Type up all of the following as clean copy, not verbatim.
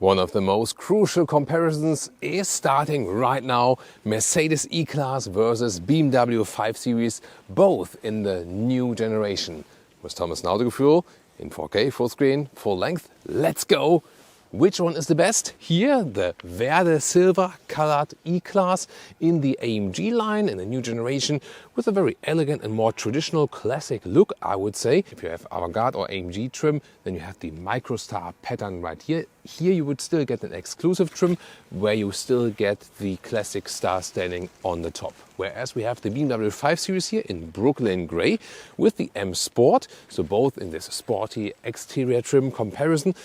One of the most crucial comparisons is starting right now. Mercedes E-Class versus BMW 5 Series, both in the new generation. With Thomas Autogefühl in 4K, full screen, full length. Let's go! Which one is the best? Here, the Verde Silver colored E-Class in the AMG line in the new generation with a very elegant and more traditional classic look, I would say. If you have Avantgarde or AMG trim, then you have the Microstar pattern right here. Here you would still get an exclusive trim where you still get the classic star standing on the top. Whereas we have the BMW 5 Series here in Brooklyn Grey with the M Sport, so both in this sporty exterior trim comparison.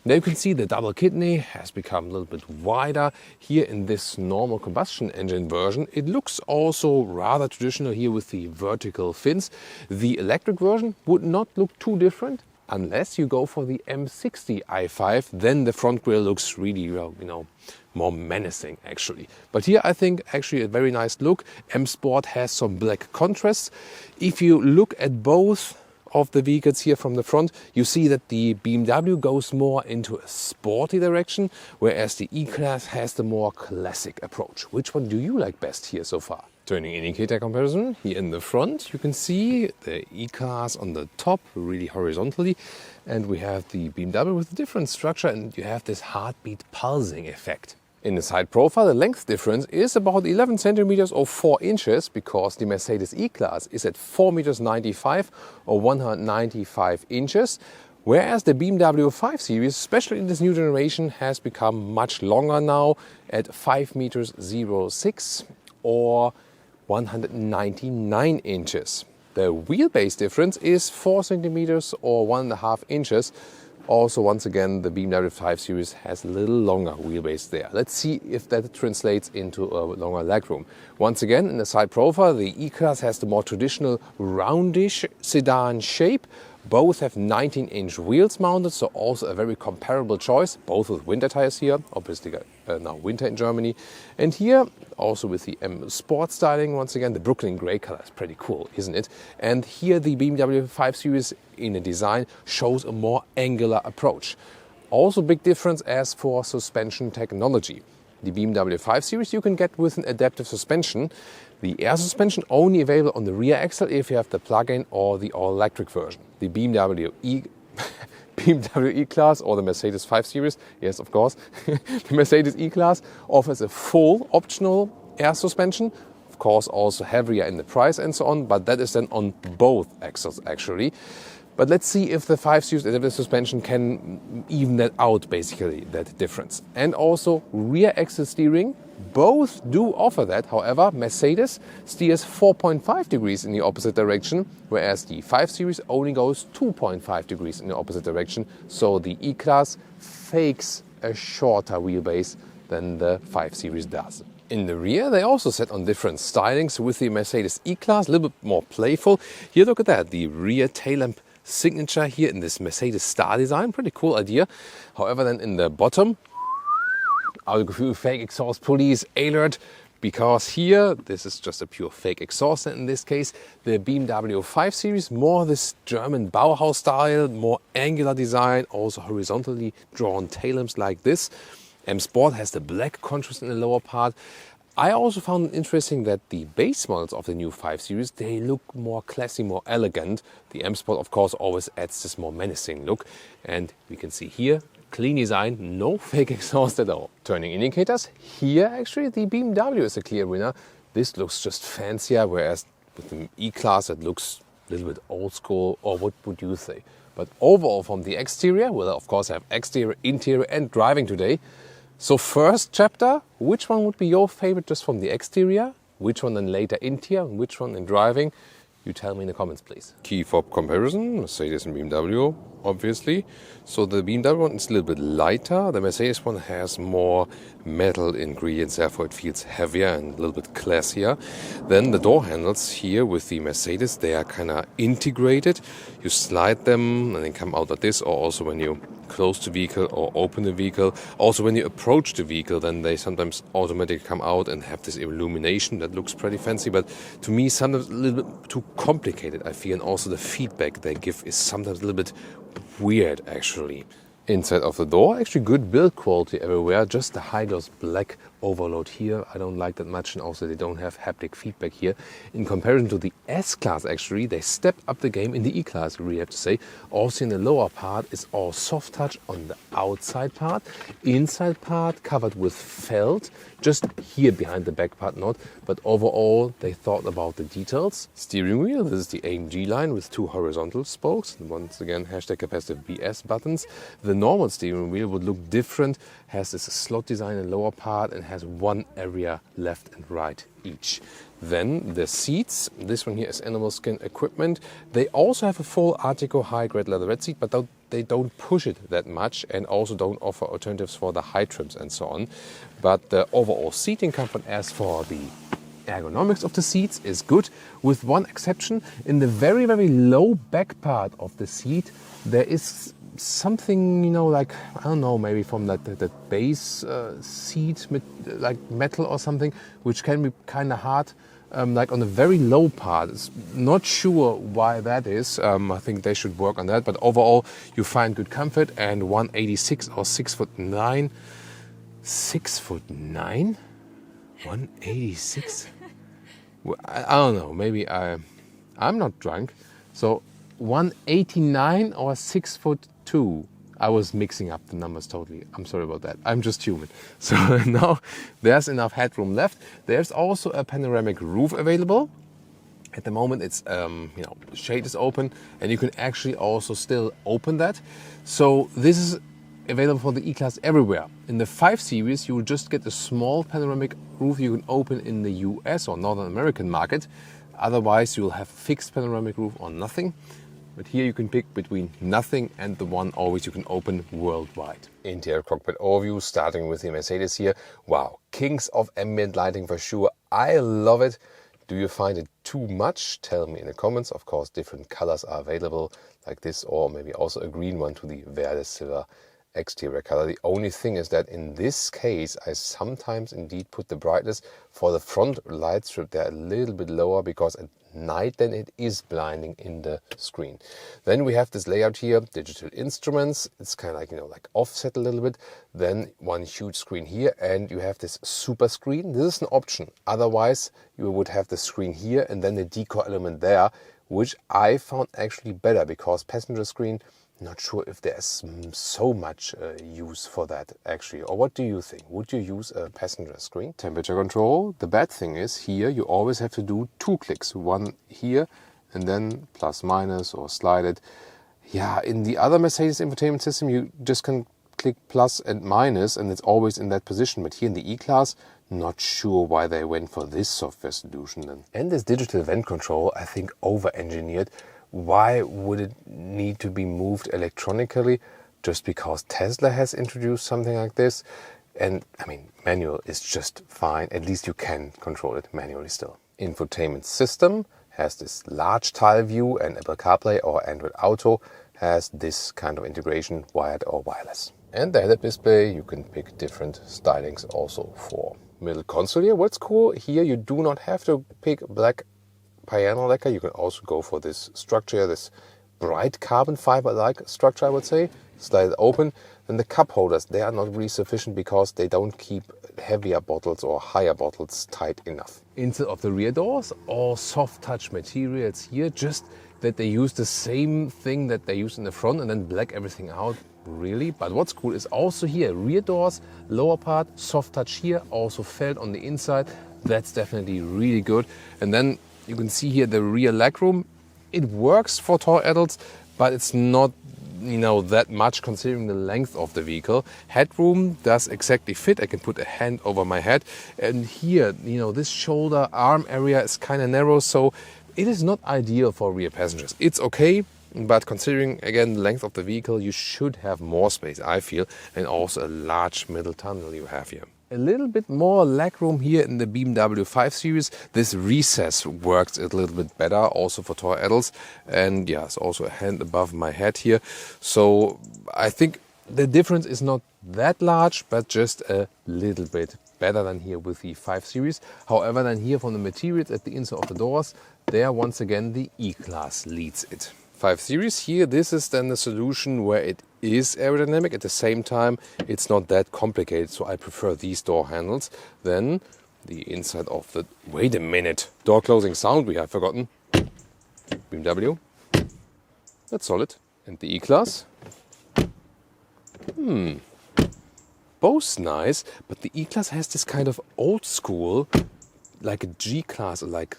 Now you can see the double kidney has become a little bit wider here in this normal combustion engine version. It looks also rather traditional here with the vertical fins. The electric version would not look too different unless you go for the M60 i5. Then the front grille looks really, more menacing actually. But here I think actually a very nice look. M Sport has some black contrasts. If you look at both of the vehicles here from the front, you see that the BMW goes more into a sporty direction, whereas the E-Class has the more classic approach. Which one do you like best here so far? Turning indicator comparison here in the front, you can see the E-Class on the top, really horizontally, and we have the BMW with a different structure, and you have this heartbeat pulsing effect. In the side profile, the length difference is about 11 centimeters or 4 inches because the Mercedes E-Class is at 4 meters 95 or 195 inches, whereas the BMW 5 Series, especially in this new generation, has become much longer now at 5 meters 06 or 199 inches. The wheelbase difference is 4 centimeters or 1.5 inches. Also, once again, the BMW 5 Series has a little longer wheelbase there. Let's see if that translates into a longer legroom. Once again, in the side profile, the E-Class has the more traditional roundish sedan shape. Both have 19-inch wheels mounted, so also a very comparable choice, both with winter tires here, obviously now winter in Germany. And here, also with the M Sport styling, once again, the Brooklyn Grey color is pretty cool, isn't it? And here the BMW 5 Series in a design shows a more angular approach. Also big difference as for suspension technology. The BMW 5 Series you can get with an adaptive suspension. The air suspension only available on the rear axle if you have the plug-in or the all-electric version. The BMW E-Class or the Mercedes 5 Series, yes of course, the Mercedes E-Class offers a full optional air suspension. Of course also heavier in the price and so on, but that is then on both axles actually. But let's see if the 5 Series adaptive suspension can even that out, basically, that difference. And also rear axle steering, both do offer that. However, Mercedes steers 4.5 degrees in the opposite direction, whereas the 5 Series only goes 2.5 degrees in the opposite direction. So the E-Class fakes a shorter wheelbase than the 5 Series does. In the rear, they also set on different stylings with the Mercedes E-Class, a little bit more playful. Here, look at that, the rear tail lamp signature here in this Mercedes star design, pretty cool idea. However, then in the bottom, Autogefühl fake exhaust police alert, because here this is just a pure fake exhaust. And in this case, the BMW 5 Series, more this German Bauhaus style, more angular design, also horizontally drawn tail lamps like this. M Sport has the black contrast in the lower part. I also found it interesting that the base models of the new 5 Series, they look more classy, more elegant. The M Sport, of course, always adds this more menacing look. And we can see here, clean design, no fake exhaust at all. Turning indicators, here actually the BMW is a clear winner. This looks just fancier, whereas with the E-Class it looks a little bit old school, or what would you say? But overall from the exterior, we'll of course have exterior, interior and driving today. So first chapter, which one would be your favorite just from the exterior? Which one then later interior and which one in driving? You tell me in the comments, please. Key fob comparison, Mercedes and BMW, obviously. So the BMW one is a little bit lighter. The Mercedes one has more metal ingredients, therefore it feels heavier and a little bit classier. Then the door handles here with the Mercedes, they are kind of integrated. You slide them and they come out like this, or also when you close the vehicle or open the vehicle. Also when you approach the vehicle, then they sometimes automatically come out and have this illumination that looks pretty fancy, but to me sometimes a little bit too complicated, I feel. And also the feedback they give is sometimes a little bit weird actually. Inside of the door, actually good build quality everywhere, just the high gloss black overload here, I don't like that much, and also they don't have haptic feedback here. In comparison to the S-Class, actually, they step up the game in the E-Class, we really have to say. Also in the lower part is all soft touch on the outside part. Inside part covered with felt, just here behind the back part not, but overall they thought about the details. Steering wheel, this is the AMG-Line with 2 horizontal spokes, and once again hashtag capacitive BS buttons. The normal steering wheel would look different, has this slot design in the lower part and has one area left and right each. Then the seats, this one here is animal skin equipment. They also have a full Artico high grade leatherette seat, but they don't push it that much and also don't offer alternatives for the high trims and so on. But the overall seating comfort, as for the ergonomics of the seats, is good, with one exception. In the very, very low back part of the seat, there is something, you know, like, I don't know, maybe from that base seat, like metal or something, which can be kind of hard, like on the very low part. It's not sure why that is. I think they should work on that, but overall you find good comfort. And 186 or 6'9", 6'9", 186. Well, I don't know, maybe I'm not drunk, so 189 or 6'2". I was mixing up the numbers totally. I'm sorry about that. I'm just human. So now there's enough headroom left. There's also a panoramic roof available. At the moment it's, you know, the shade is open and you can actually also still open that. So this is available for the E-Class everywhere. In the 5 Series you will just get a small panoramic roof you can open in the US or Northern American market. Otherwise you'll have fixed panoramic roof or nothing. But here you can pick between nothing and the one always you can open worldwide. Interior cockpit overview, starting with the Mercedes here. Wow, kings of ambient lighting for sure. I love it. Do you find it too much? Tell me in the comments. Of course, different colors are available, like this, or maybe also a green one to the Verde Silver exterior color. The only thing is that in this case, I sometimes indeed put the brightness for the front light strip there a little bit lower, because at night then it is blinding in the screen. Then we have this layout here, digital instruments. It's kind of like, you know, like offset a little bit. Then one huge screen here, and you have this super screen. This is an option. Otherwise, you would have the screen here and then the decor element there, which I found actually better, because passenger screen, not sure if there's so much use for that actually. Or what do you think? Would you use a passenger screen? Temperature control. The bad thing is here you always have to do 2 clicks. One here and then plus minus or slide it. Yeah, in the other Mercedes infotainment system you just can click plus and minus and it's always in that position. But here in the E-Class, not sure why they went for this software solution then. And this digital vent control, I think over-engineered. Why would it need to be moved electronically? Just because Tesla has introduced something like this? And I mean, manual is just fine. At least you can control it manually still. Infotainment system has this large tile view, and Apple CarPlay or Android Auto has this kind of integration, wired or wireless. And the head-up display, you can pick different stylings also for. Middle console here, what's cool, here you do not have to pick black piano lacquer. You can also go for this structure, this bright carbon fiber-like structure, I would say. Slide it open. Then the cup holders, they are not really sufficient because they don't keep heavier bottles or higher bottles tight enough. Inside of the rear doors, all soft touch materials here, just that they use the same thing that they use in the front and then black everything out, really. But what's cool is also here, rear doors, lower part, soft touch here, also felt on the inside. That's definitely really good. And then you can see here the rear legroom. It works for tall adults, but it's not, you know, that much considering the length of the vehicle. Headroom does exactly fit. I can put a hand over my head. And here, you know, this shoulder arm area is kind of narrow, so it is not ideal for rear passengers. It's okay, but considering, again, the length of the vehicle, you should have more space, I feel, and also a large middle tunnel you have here. A little bit more legroom here in the BMW 5 Series. This recess works a little bit better also for tall adults. And yeah, it's also a hand above my head here. So I think the difference is not that large, but just a little bit better than here with the 5 Series. However, then here from the materials at the inside of the doors, there once again the E-Class leads it. 5 Series here, this is then the solution where it is aerodynamic. At the same time, it's not that complicated, so I prefer these door handles than the inside of the... Wait a minute, door closing sound we have forgotten. BMW, that's solid. And the E-Class, both nice, but the E-Class has this kind of old school, like a G-Class, like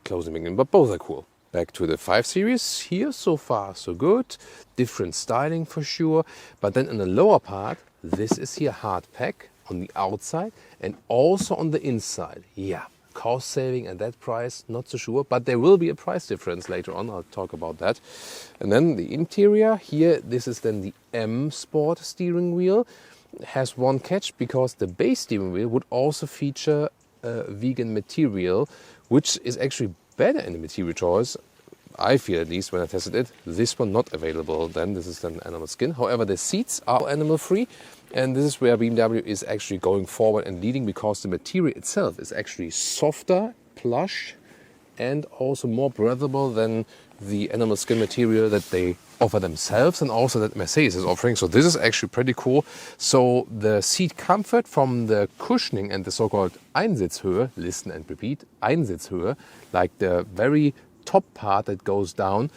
closing mechanism, but both are cool. Back to the 5 Series, here so far so good, different styling for sure, but then in the lower part, this is here hard pack on the outside and also on the inside. Yeah, cost saving at that price, not so sure, but there will be a price difference later on, I'll talk about that. And then the interior, here this is then the M Sport steering wheel. It has one catch because the base steering wheel would also feature vegan material, which is actually better in the material choice, I feel at least when I tested it. This one not available then, this is then animal skin. However, the seats are animal free, and this is where BMW is actually going forward and leading, because the material itself is actually softer, plush, and also more breathable than the animal skin material that they offer themselves and also that Mercedes is offering. So this is actually pretty cool. So the seat comfort from the cushioning and the so-called Einsitzhöhe, listen and repeat, Einsitzhöhe, like the very top part that goes down,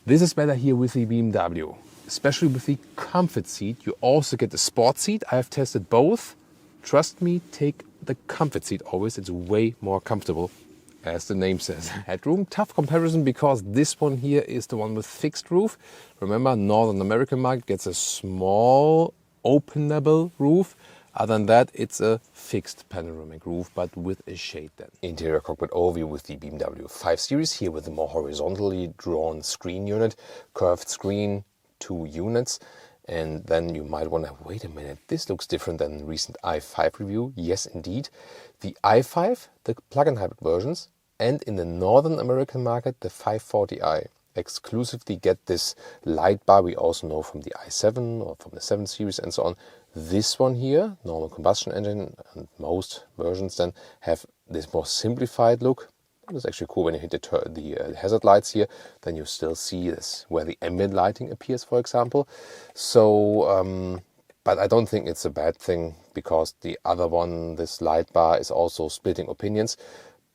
this is better here with the BMW, especially with the comfort seat. You also get the sport seat. I have tested both. Trust me, take the comfort seat always. It's way more comfortable, as the name says. Headroom, tough comparison because this one here is the one with fixed roof. Remember, Northern American market gets a small openable roof. Other than that, it's a fixed panoramic roof, but with a shade then. Interior cockpit overview with the BMW 5 Series, here with the more horizontally drawn screen unit, curved screen, 2 units. And then you might wonder, wait a minute, this looks different than the recent i5 review. Yes, indeed. The i5, the plug-in hybrid versions, and in the Northern American market, the 540i exclusively get this light bar we also know from the i7 or from the 7 Series and so on. This one here, normal combustion engine, and most versions then have this more simplified look. It's actually cool when you hit the hazard lights here, then you still see this where the ambient lighting appears, for example. So, but I don't think it's a bad thing, because the other one, this light bar, is also splitting opinions.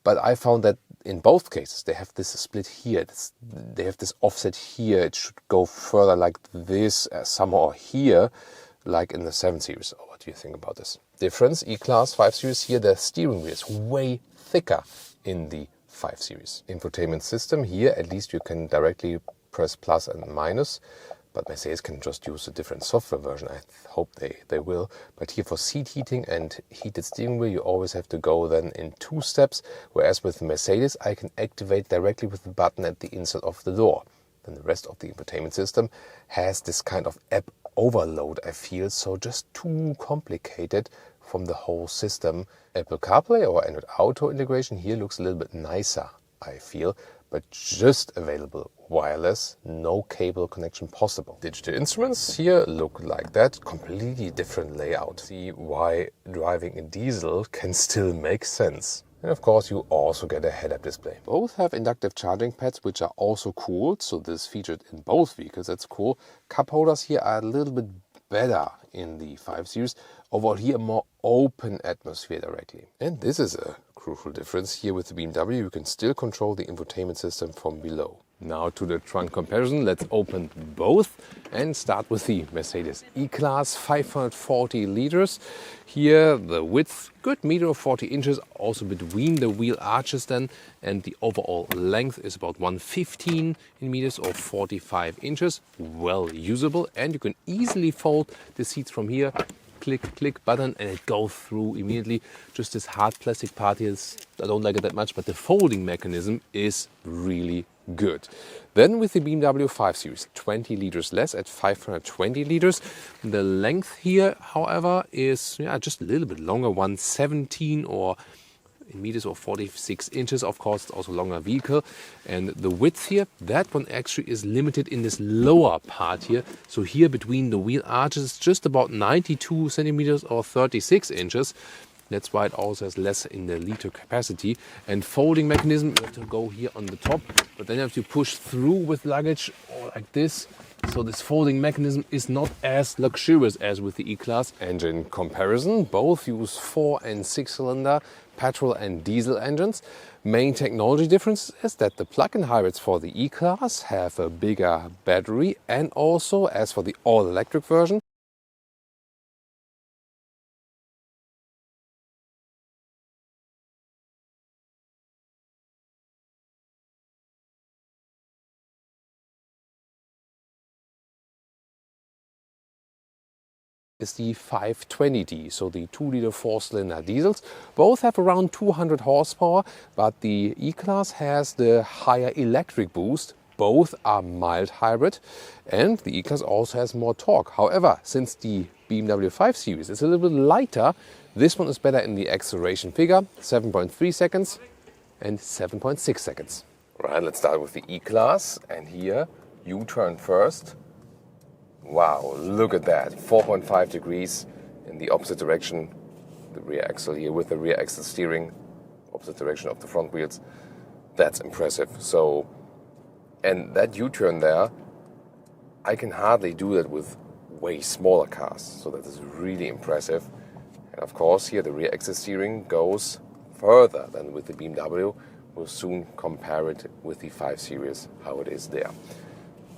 But I found that in both cases they have this split here. They have this offset here. It should go further like this, somehow here, like in the 7 Series. Oh, what do you think about this? Difference, E-Class 5 Series here, the steering wheel is way thicker in the 5 Series. Infotainment system here, at least you can directly press plus and minus, but Mercedes can just use a different software version. I hope they will. But here for seat heating and heated steering wheel, you always have to go then in 2 steps, whereas with Mercedes I can activate directly with the button at the inside of the door. Then the rest of the infotainment system has this kind of app overload, I feel, so just too complicated from the whole system. Apple CarPlay or Android Auto integration here looks a little bit nicer, I feel, but just available wireless, no cable connection possible. Digital instruments here look like that, completely different layout. See why driving a diesel can still make sense. And of course you also get a head-up display. Both have inductive charging pads, which are also cooled, so this is featured in both vehicles, that's cool. Cup holders here are a little bit better in the 5 Series. Overall here, a more open atmosphere directly. And this is a crucial difference. Here with the BMW, you can still control the infotainment system from below. Now to the trunk comparison. Let's open both and start with the Mercedes E-Class, 540 liters. Here the width, good meter of 40 inches, also between the wheel arches then, and the overall length is about 115 in meters or 45 inches. Well usable, and you can easily fold the seats from here. Click, click button, and it goes through immediately. Just this hard plastic part here, I don't like it that much, but the folding mechanism is really good. Then with the BMW 5 Series, 20 liters less at 520 liters. The length here, however, is just a little bit longer, 117 or in meters or 46 inches. Of course, it's also a longer vehicle. And the width here, that one actually is limited in this lower part here. So here between the wheel arches, just about 92 centimeters or 36 inches. That's why it also has less in the liter capacity. And folding mechanism, you have to go here on the top, but then you have to push through with luggage or like this. So this folding mechanism is not as luxurious as with the E-Class. And in comparison, both use 4 and 6 cylinder petrol and diesel engines. Main technology difference is that the plug-in hybrids for the E-Class have a bigger battery, and also, as for the all-electric version, is the 520D, so the 2-liter 4-cylinder diesels. Both have around 200 horsepower, but the E-Class has the higher electric boost. Both are mild hybrid, and the E-Class also has more torque. However, since the BMW 5 Series is a little bit lighter, this one is better in the acceleration figure, 7.3 seconds and 7.6 seconds. Right, let's start with the E-Class, and here U-turn first. Wow, look at that, 4.5 degrees in the opposite direction. The rear axle here with the rear axle steering, opposite direction of the front wheels. That's impressive. So, and that U-turn there, I can hardly do that with way smaller cars. So that is really impressive. And of course here the rear axle steering goes further than with the BMW. We'll soon compare it with the 5 Series, how it is there.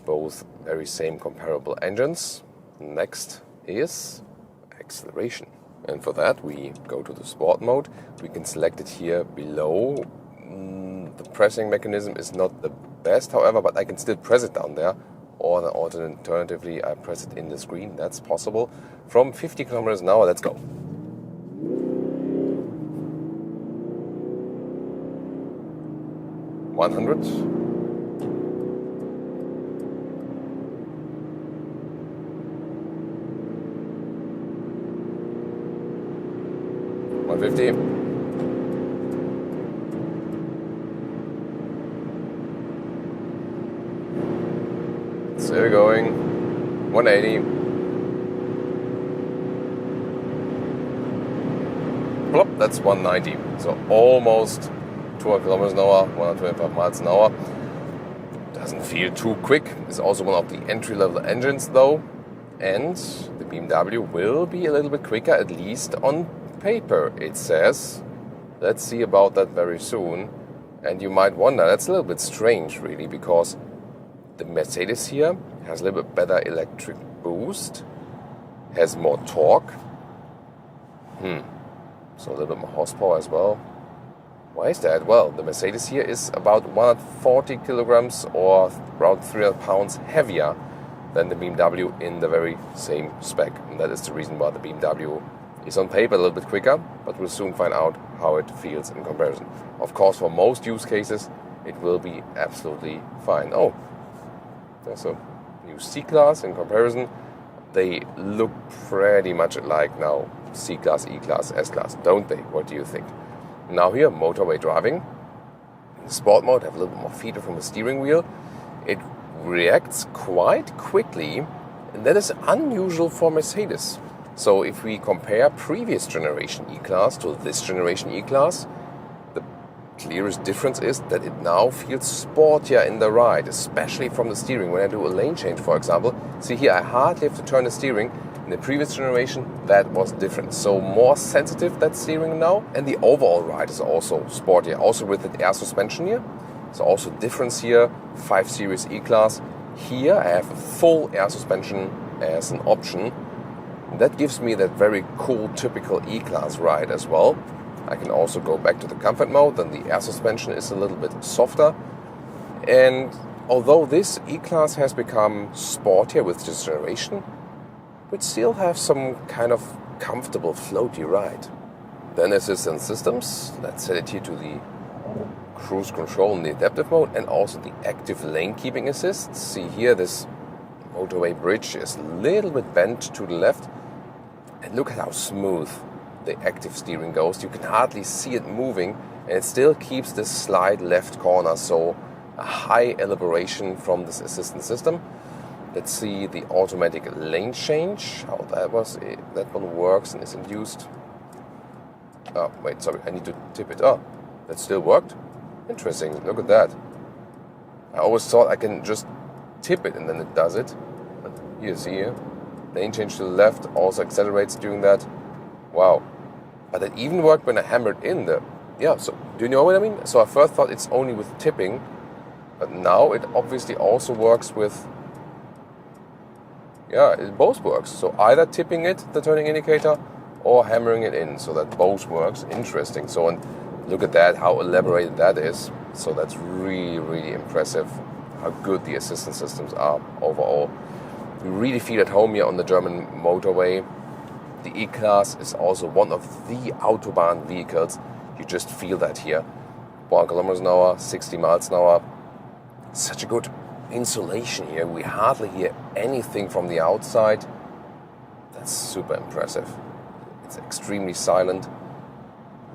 Both very same comparable engines. Next is acceleration. And for that we go to the sport mode. We can select it here below. The pressing mechanism is not the best, however, but I can still press it down there. Or alternatively, I press it in the screen. That's possible. From 50 kilometers an hour, let's go. $100. 150. Still going. 180. Plop, that's 190. So almost 200 kilometers an hour, 125 miles an hour. Doesn't feel too quick. It's also one of the entry-level engines though. And the BMW will be a little bit quicker, at least on paper, it says. Let's see about that very soon. And you might wonder, that's a little bit strange really, because the Mercedes here has a little bit better electric boost, has more torque. So a little bit more horsepower as well. Why is that? Well, the Mercedes here is about 140 kilograms or around 300 pounds heavier than the BMW in the very same spec. And that is the reason why the BMW is on paper a little bit quicker, but we'll soon find out how it feels in comparison. Of course, for most use cases, it will be absolutely fine. Oh, there's a new C-Class in comparison. They look pretty much alike now, C-Class, E-Class, S-Class, don't they? What do you think? Now here, motorway driving. In sport mode, have a little bit more feedback from the steering wheel. It reacts quite quickly, and that is unusual for Mercedes. So if we compare previous generation E-Class to this generation E-Class, the clearest difference is that it now feels sportier in the ride, especially from the steering. When I do a lane change, for example, see here I hardly have to turn the steering. In the previous generation, that was different. So more sensitive, that steering now. And the overall ride is also sportier, also with the air suspension here. So also difference here, 5 Series E-Class. Here I have a full air suspension as an option. That gives me that very cool, typical E-Class ride as well. I can also go back to the comfort mode, then the air suspension is a little bit softer. And although this E-Class has become sportier with this generation, we still have some kind of comfortable, floaty ride. Then assistance systems. Let's set it here to the cruise control in the adaptive mode and also the active lane keeping assist. See here, this motorway bridge is a little bit bent to the left. And look at how smooth the active steering goes. You can hardly see it moving, and it still keeps this slide left corner, so a high elaboration from this assistance system. Let's see the automatic lane change, how that one works and is induced. Oh, wait, sorry, I need to tip it. Oh, that still worked? Interesting, look at that. I always thought I can just tip it and then it does it. But here, see here? Lane change to the left, also accelerates during that. Wow. But it even worked when I hammered in the... Yeah, so do you know what I mean? So I first thought it's only with tipping, but now it obviously also works with... Yeah, it both works. So either tipping it, the turning indicator, or hammering it in. So that both works. Interesting. So and look at that, how elaborated that is. So that's really, really impressive how good the assistance systems are overall. You really feel at home here on the German motorway. The E-Class is also one of the Autobahn vehicles. You just feel that here. 1 kilometers an hour, 60 miles an hour. Such a good insulation here. We hardly hear anything from the outside. That's super impressive. It's extremely silent.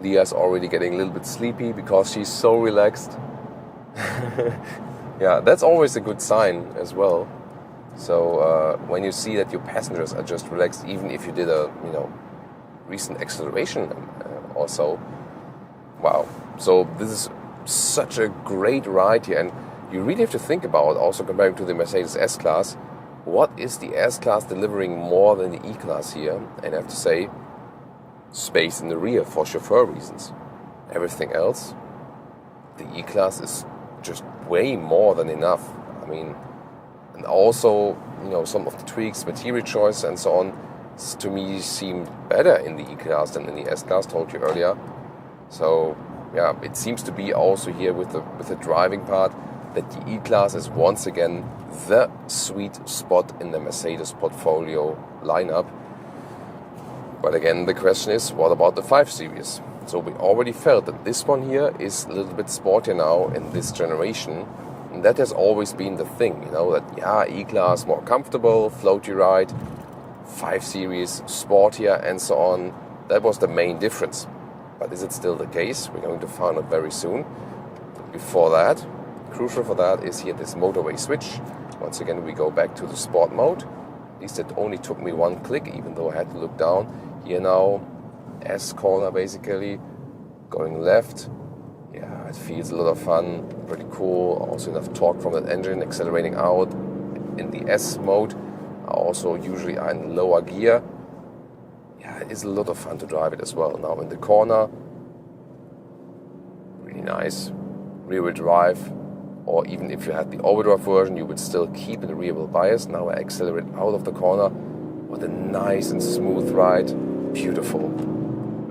Leah's already getting a little bit sleepy because she's so relaxed. Yeah, that's always a good sign as well. So when you see that your passengers are just relaxed, even if you did a recent acceleration or so, wow. So this is such a great ride here, and you really have to think about, also comparing to the Mercedes S-Class, what is the S-Class delivering more than the E-Class here? And I have to say, space in the rear for chauffeur reasons. Everything else, the E-Class is just way more than enough. I mean, and also, some of the tweaks, material choice and so on, to me seem better in the E-Class than in the S-Class, told you earlier. So, yeah, it seems to be also here with the driving part that the E-Class is once again the sweet spot in the Mercedes portfolio lineup. But again, the question is, what about the 5 Series? So we already felt that this one here is a little bit sportier now in this generation. And that has always been the thing, that E-Class more comfortable, floaty ride, 5 Series sportier and so on. That was the main difference. But is it still the case? We're going to find out very soon. But before that, crucial for that is here this motorway switch. Once again, we go back to the sport mode. At least it only took me one click, even though I had to look down. Here now, S corner basically, going left. Yeah, it feels a lot of fun, pretty cool. Also enough torque from that engine, accelerating out in the S mode. Also usually in lower gear. Yeah, it is a lot of fun to drive it as well. Now in the corner, really nice. Rear wheel drive, or even if you had the all-wheel version, you would still keep the rear wheel bias. Now I accelerate out of the corner. What a nice and smooth ride. Beautiful.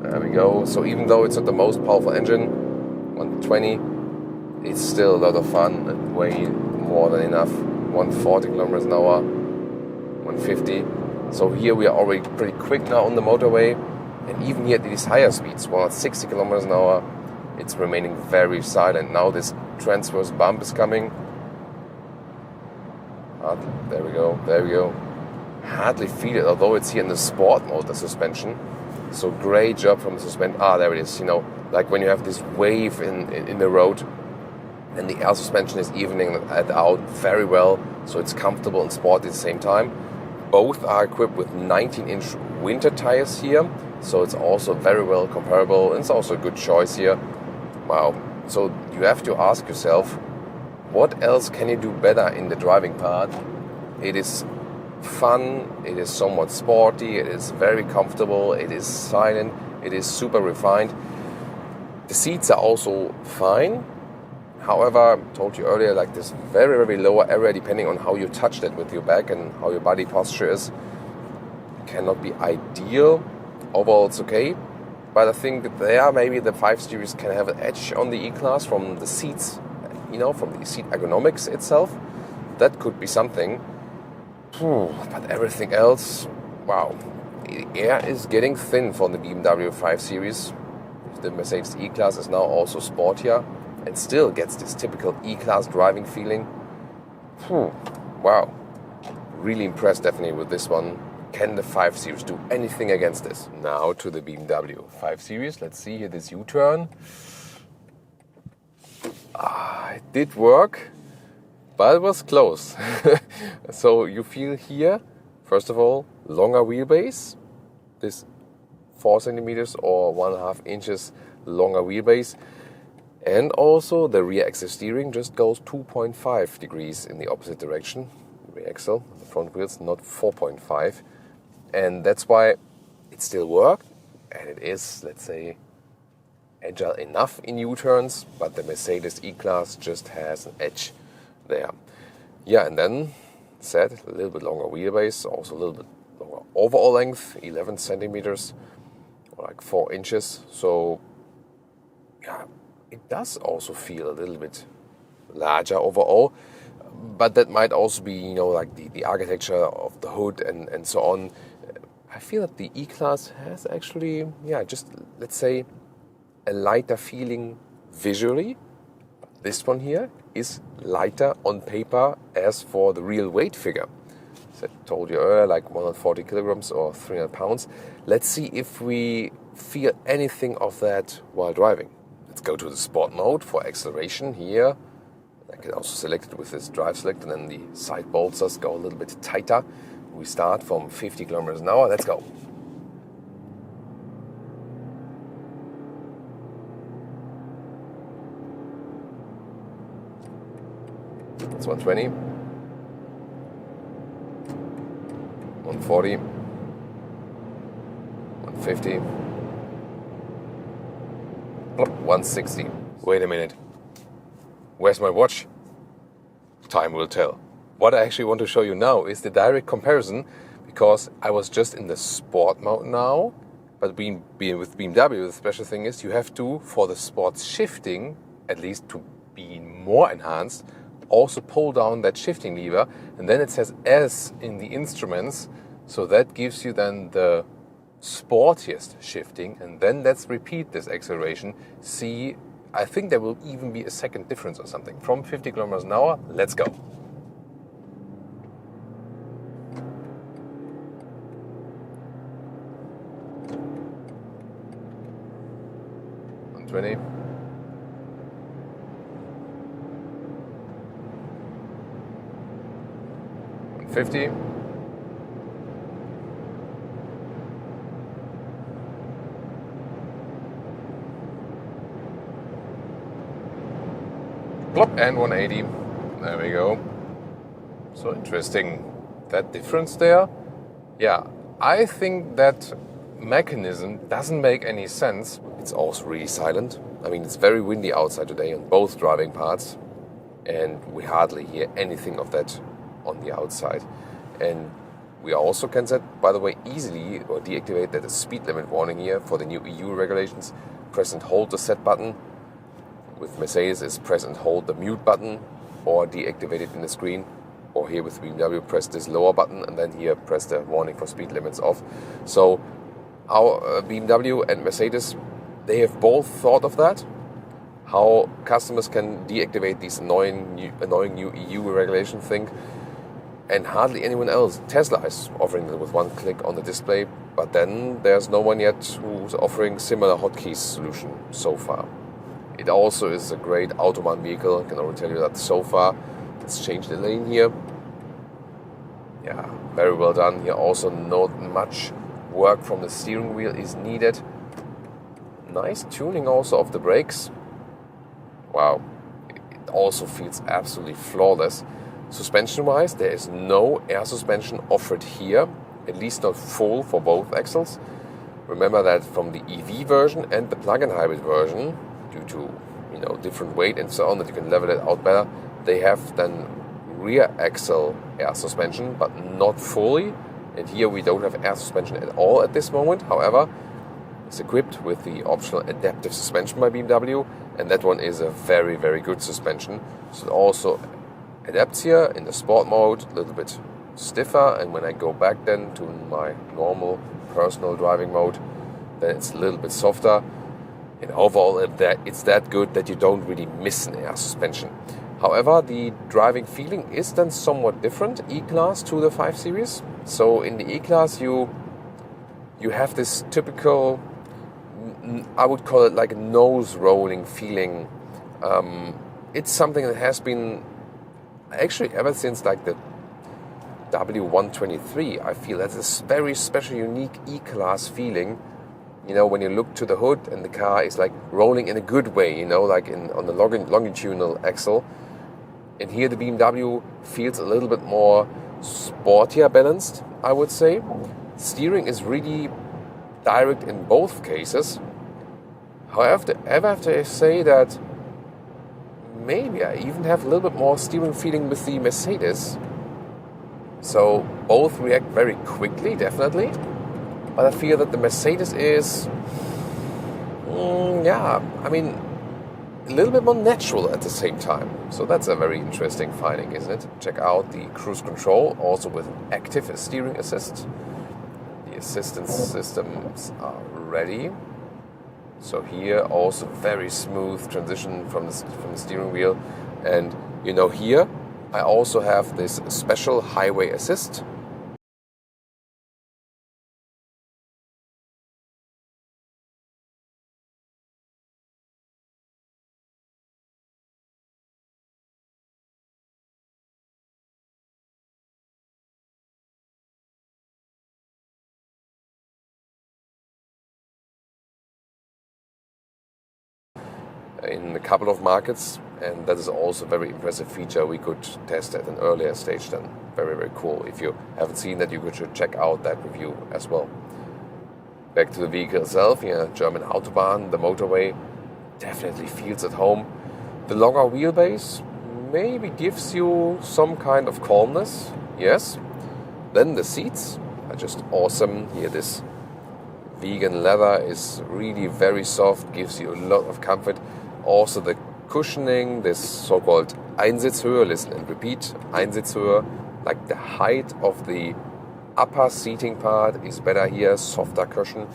There we go. So even though it's not the most powerful engine, 120, it's still a lot of fun and way more than enough. 140 kilometers an hour, 150. So here we are already pretty quick now on the motorway, and even here at these higher speeds, 160 kilometers an hour, it's remaining very silent. Now this transverse bump is coming. There we go. Hardly feel it, although it's here in the sport mode, the suspension. So great job from the suspension. There it is, like when you have this wave in the road, and the air suspension is evening it out very well, so it's comfortable and sporty at the same time. Both are equipped with 19-inch winter tires here, so it's also very well comparable, and it's also a good choice here. Wow. So you have to ask yourself, what else can you do better in the driving part? It is fun, it is somewhat sporty, it is very comfortable, it is silent, it is super refined. The seats are also fine. However, I told you earlier, like this very, very lower area, depending on how you touch it with your back and how your body posture is, cannot be ideal. Overall, it's okay. But I think that there, maybe the 5 Series can have an edge on the E-Class from the seats, from the seat ergonomics itself. That could be something. But everything else, wow. Air is getting thin for the BMW 5 Series. The Mercedes E-Class is now also sportier and still gets this typical E-Class driving feeling. Wow. Really impressed definitely with this one. Can the 5 Series do anything against this? Now to the BMW 5 Series. Let's see here this U-turn. It did work, but it was close. So you feel here, first of all, longer wheelbase. This 4 centimeters or 1.5 inches longer wheelbase. And also the rear axle steering just goes 2.5 degrees in the opposite direction. Rear axle, the front wheels, not 4.5. And that's why it still worked. And it is, let's say, agile enough in U-turns. But the Mercedes E-Class just has an edge there. Yeah, and then, said, a little bit longer wheelbase, also a little bit longer overall length, 11 centimeters, or like 4 inches. So, yeah, it does also feel a little bit larger overall, but that might also be, you know, like the architecture of the hood and so on. I feel that the E-Class has actually, yeah, just, let's say, a lighter feeling visually. This one here is lighter on paper as for the real weight figure. As I told you earlier, like 140 kilograms or 300 pounds. Let's see if we feel anything of that while driving. Let's go to the sport mode for acceleration here. I can also select it with this drive select, and then the side bolsters go a little bit tighter. We start from 50 kilometers an hour. Let's go. That's 120. 140. 150. 160. Wait a minute. Where's my watch? Time will tell. What I actually want to show you now is the direct comparison, because I was just in the sport mode now, but being with BMW, the special thing is you have to, for the sports shifting, at least to be more enhanced, also pull down that shifting lever, and then it says S in the instruments, so that gives you then the sportiest shifting, and then let's repeat this acceleration. See, I think there will even be a second difference or something. From 50 kilometers an hour, let's go. On 20. 150. 180. There we go. So interesting, that difference there. Yeah, I think that mechanism doesn't make any sense. It's also really silent. I mean, it's very windy outside today on both driving parts, and we hardly hear anything of that on the outside. And we also can set, by the way, easily or deactivate that speed limit warning here for the new EU regulations. Press and hold the set button. With Mercedes, is press and hold the mute button or deactivate it in the screen. Or here with BMW, press this lower button and then here press the warning for speed limits off. So our BMW and Mercedes, they have both thought of that. How customers can deactivate these annoying new EU regulation thing. And hardly anyone else. Tesla is offering it with one click on the display, but then there's no one yet who's offering similar hotkeys solution so far. It also is a great Autobahn vehicle. I can already tell you that so far. Let's change the lane here. Yeah, very well done. Here also not much work from the steering wheel is needed. Nice tuning also of the brakes. Wow, it also feels absolutely flawless. Suspension-wise, there is no air suspension offered here, at least not full for both axles. Remember that from the EV version and the plug-in hybrid version, due to different weight and so on, that you can level it out better, they have then rear axle air suspension, but not fully. And here we don't have air suspension at all at this moment. However, it's equipped with the optional adaptive suspension by BMW, and that one is a very, very good suspension. So it also adapts here in the sport mode, a little bit stiffer, and when I go back then to my normal personal driving mode, then it's a little bit softer. And overall, it's that good that you don't really miss an air suspension. However, the driving feeling is then somewhat different, E-Class to the 5 Series. So in the E-Class, you have this typical, I would call it like a nose rolling feeling. It's something that has been actually ever since like the W123. I feel that's a very special, unique E-Class feeling. you know, when you look to the hood and the car is like rolling in a good way, you know, like on the longitudinal axle. And here the BMW feels a little bit more sportier balanced, I would say. Steering is really direct in both cases. However, I have to say that maybe I even have a little bit more steering feeling with the Mercedes. So both react very quickly, definitely. But I feel that the Mercedes is, I mean, a little bit more natural at the same time. So that's a very interesting finding, isn't it? Check out the cruise control, also with an active steering assist. The assistance systems are ready. So here also very smooth transition from the steering wheel. And you know, here I also have this special highway assist. In a couple of markets, and that is also a very impressive feature we could test at an earlier stage then. Very, very cool. If you haven't seen that, you should check out that review as well. Back to the vehicle itself, German Autobahn, the motorway, definitely feels at home. The longer wheelbase maybe gives you some kind of calmness, yes. Then the seats are just awesome. Here this vegan leather is really very soft, gives you a lot of comfort. Also the cushioning, this so-called Einsitzhöhe, listen and repeat, Einsitzhöhe, like the height of the upper seating part is better here, softer cushion.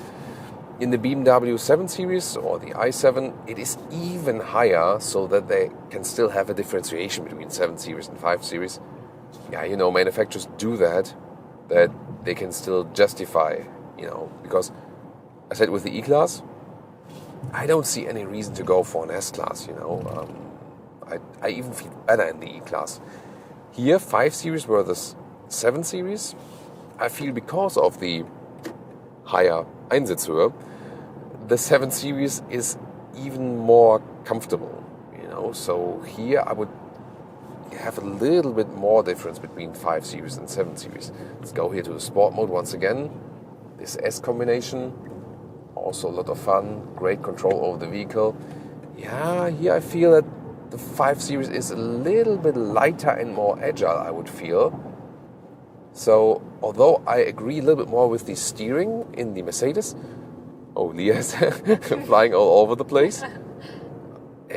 In the BMW 7 Series or the i7, it is even higher, so that they can still have a differentiation between 7 Series and 5 Series. Yeah, you know, manufacturers do that they can still justify, you know, because I said with the E-Class, I don't see any reason to go for an S-Class, you know. I even feel better in the E-Class. Here, 5 Series versus 7 Series, I feel because of the higher Einsitzhöhe, the 7 Series is even more comfortable, you know. So here I would have a little bit more difference between 5 Series and 7 Series. Let's go here to the Sport mode once again. This S combination, also a lot of fun, great control over the vehicle. Yeah, here I feel that the 5 Series is a little bit lighter and more agile, I would feel. So, although I agree a little bit more with the steering in the Mercedes, oh, Leah's flying all over the place.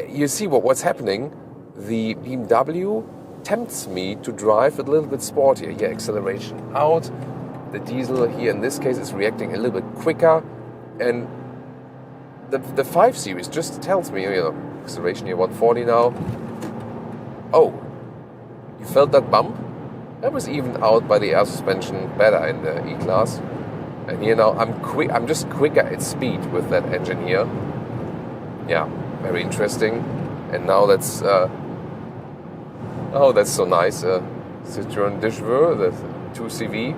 You see what's happening? The BMW tempts me to drive a little bit sportier. Here, acceleration out. The diesel here in this case is reacting a little bit quicker. And the 5 Series just tells me, you know, acceleration here, 140 now. Oh, you felt that bump? That was evened out by the air suspension better in the E-Class. And here now I'm just quicker at speed with that engine here. Yeah, very interesting. And now let's oh, that's so nice. Citroën Autogefuehl, the 2CV.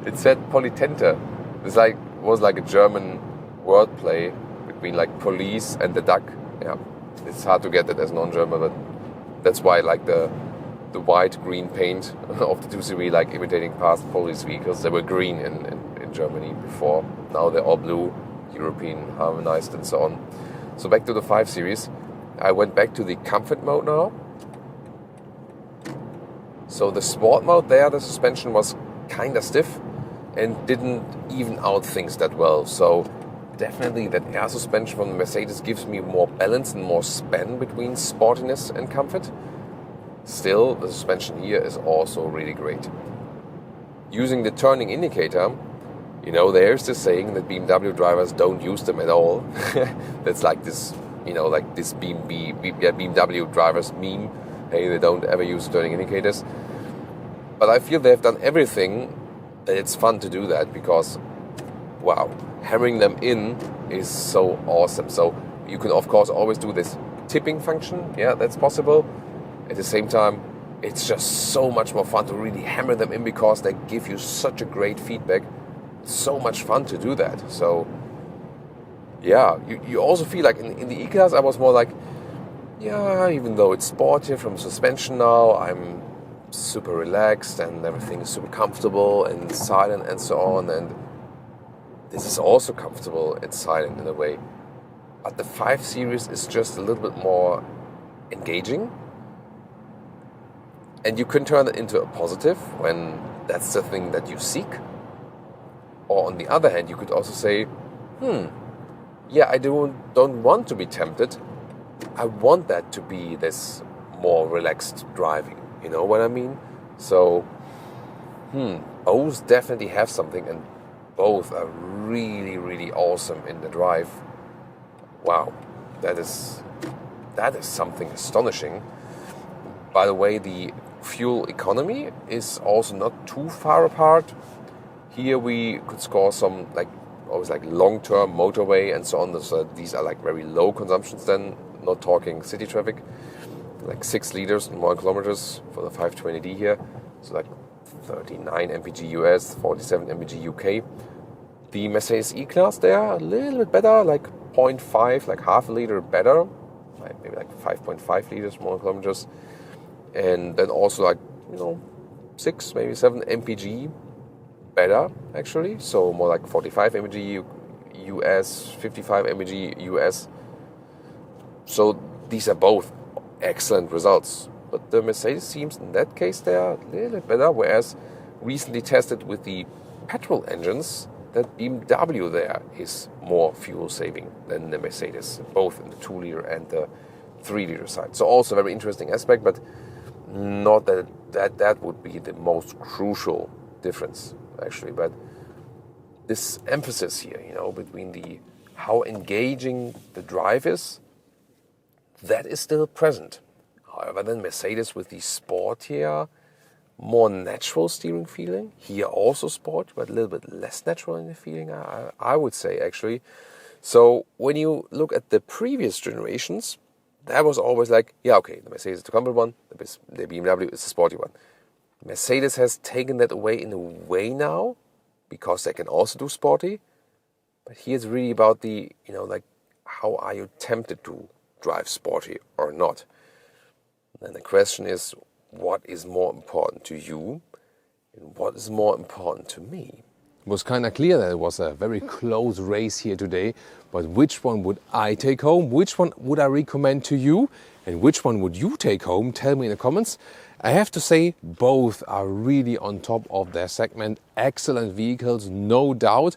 It said Politente. This was like a German wordplay between like police and the duck. Yeah, it's hard to get that as non-German, but that's why like the white green paint of the 2CV, like imitating past police vehicles. They were green in Germany before. Now they're all blue, European harmonized and so on. So back to the 5 Series. I went back to the comfort mode now. So the sport mode there, the suspension was kind of stiff and didn't even out things that well. So definitely that air suspension from the Mercedes gives me more balance and more span between sportiness and comfort. Still, the suspension here is also really great. Using the turning indicator, you know, there's this saying that BMW drivers don't use them at all. That's like this, you know, like this BMW drivers meme. Hey, they don't ever use turning indicators. But I feel they've done everything that it's fun to do that, because, wow, hammering them in is so awesome. So you can, of course, always do this tipping function. Yeah, that's possible. At the same time, it's just so much more fun to really hammer them in, because they give you such a great feedback. so much fun to do that. So yeah, you also feel like in the E-Class I was more like, yeah, even though it's sportier from suspension now, I'm super relaxed and everything is super comfortable and silent and so on, and this is also comfortable and silent in a way. But the 5 Series is just a little bit more engaging, and you can turn it into a positive when that's the thing that you seek. Or on the other hand, you could also say, yeah, I don't want to be tempted. I want that to be this more relaxed driving. You know what I mean? So, both definitely have something, and both are really, really awesome in the drive. Wow, that is something astonishing. By the way, the fuel economy is also not too far apart. Here we could score some always long-term motorway and so on. So these are very low consumptions then, not talking city traffic. 6 liters and 1 kilometers for the 520D here. So 39 mpg US, 47 mpg UK. The Mercedes E-Class there, a little bit better, 0.5, half a liter better. Maybe 5.5 liters, 1 kilometers. And then also 6, maybe 7 mpg better actually. So more 45 mpg US, 55 mpg US. So these are both excellent results. But the Mercedes seems in that case they are a little bit better, whereas recently tested with the petrol engines, that BMW there is more fuel saving than the Mercedes, both in the 2 liter and the 3 liter side. So also a very interesting aspect, but not that would be the most crucial difference actually. But this emphasis here, between the how engaging the drive is, that is still present. However, then Mercedes with the sportier, more natural steering feeling. Here also sport, but a little bit less natural in the feeling, I would say actually. So when you look at the previous generations, that was always yeah, okay, the Mercedes is the comfortable one, the BMW is the sporty one. Mercedes has taken that away in a way now, because they can also do sporty. But here it's really about the, how are you tempted to drive sporty or not? And the question is, what is more important to you and what is more important to me? It was kind of clear that it was a very close race here today, but which one would I take home? Which one would I recommend to you? And which one would you take home? Tell me in the comments. I have to say, both are really on top of their segment. Excellent vehicles, no doubt.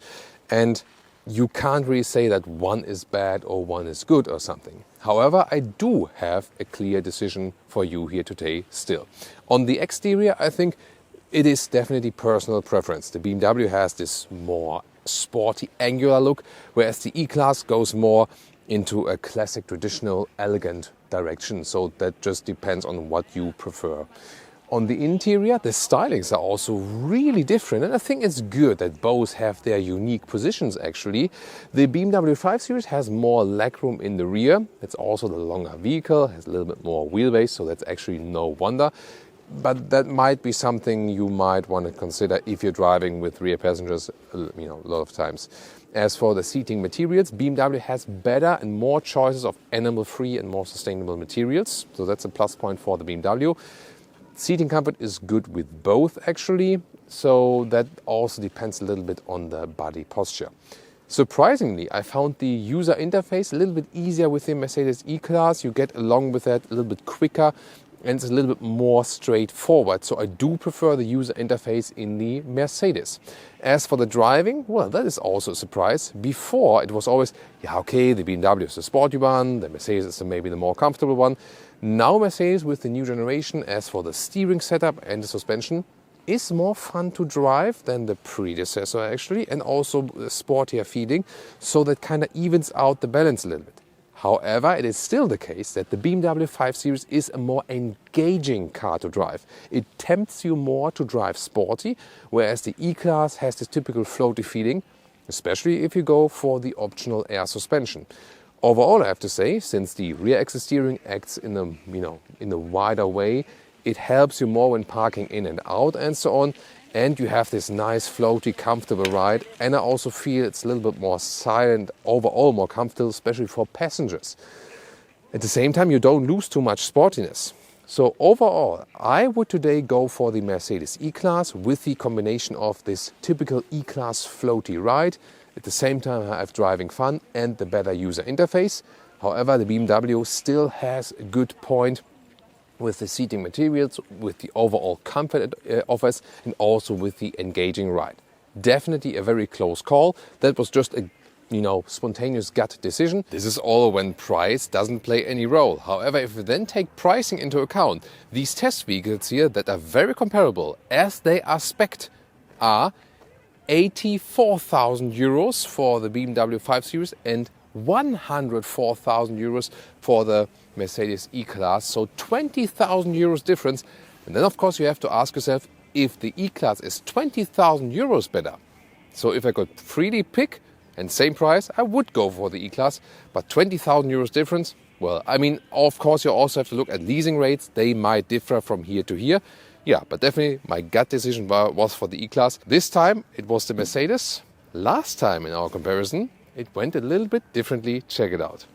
And you can't really say that one is bad or one is good or something. However, I do have a clear decision for you here today still. On the exterior, I think it is definitely personal preference. The BMW has this more sporty, angular look, whereas the E-Class goes more into a classic, traditional, elegant direction. So that just depends on what you prefer. On the interior, the stylings are also really different, and I think it's good that both have their unique positions actually. The BMW 5 Series has more legroom in the rear. It's also the longer vehicle, has a little bit more wheelbase, so that's actually no wonder. But that might be something you might want to consider if you're driving with rear passengers, a lot of times. As for the seating materials, BMW has better and more choices of animal-free and more sustainable materials. So that's a plus point for the BMW. Seating comfort is good with both actually. So that also depends a little bit on the body posture. Surprisingly, I found the user interface a little bit easier with the Mercedes E-Class. You get along with that a little bit quicker, and it's a little bit more straightforward. So I do prefer the user interface in the Mercedes. As for the driving, well, that is also a surprise. Before, it was always, yeah, okay, the BMW is the sporty one, the Mercedes is maybe the more comfortable one. Now Mercedes with the new generation, as for the steering setup and the suspension, is more fun to drive than the predecessor actually, and also sportier feeling, so that kind of evens out the balance a little bit. However, it is still the case that the BMW 5 Series is a more engaging car to drive. It tempts you more to drive sporty, whereas the E-Class has this typical floaty feeling, especially if you go for the optional air suspension. Overall, I have to say, since the rear axis steering acts in a wider way, it helps you more when parking in and out and so on. and you have this nice, floaty, comfortable ride. And I also feel it's a little bit more silent, overall more comfortable, especially for passengers. At the same time, you don't lose too much sportiness. So overall, I would today go for the Mercedes E-Class with the combination of this typical E-Class floaty ride. At the same time, I have driving fun and the better user interface. However, the BMW still has a good point with the seating materials, with the overall comfort it offers, and also with the engaging ride. Definitely a very close call. That was just a spontaneous gut decision. This is all when price doesn't play any role. However, if we then take pricing into account, these test vehicles here that are very comparable as they are spec'd are 84,000 euros for the BMW 5 Series and 104,000 euros for the Mercedes E-Class. So 20,000 euros difference. And then of course you have to ask yourself if the E-Class is 20,000 euros better. So if I could freely pick and same price, I would go for the E-Class, but 20,000 euros difference, well, I mean, of course, you also have to look at leasing rates. They might differ from here to here. Yeah, but definitely my gut decision was for the E-Class. This time it was the Mercedes. Last time in our comparison, it went a little bit differently. Check it out.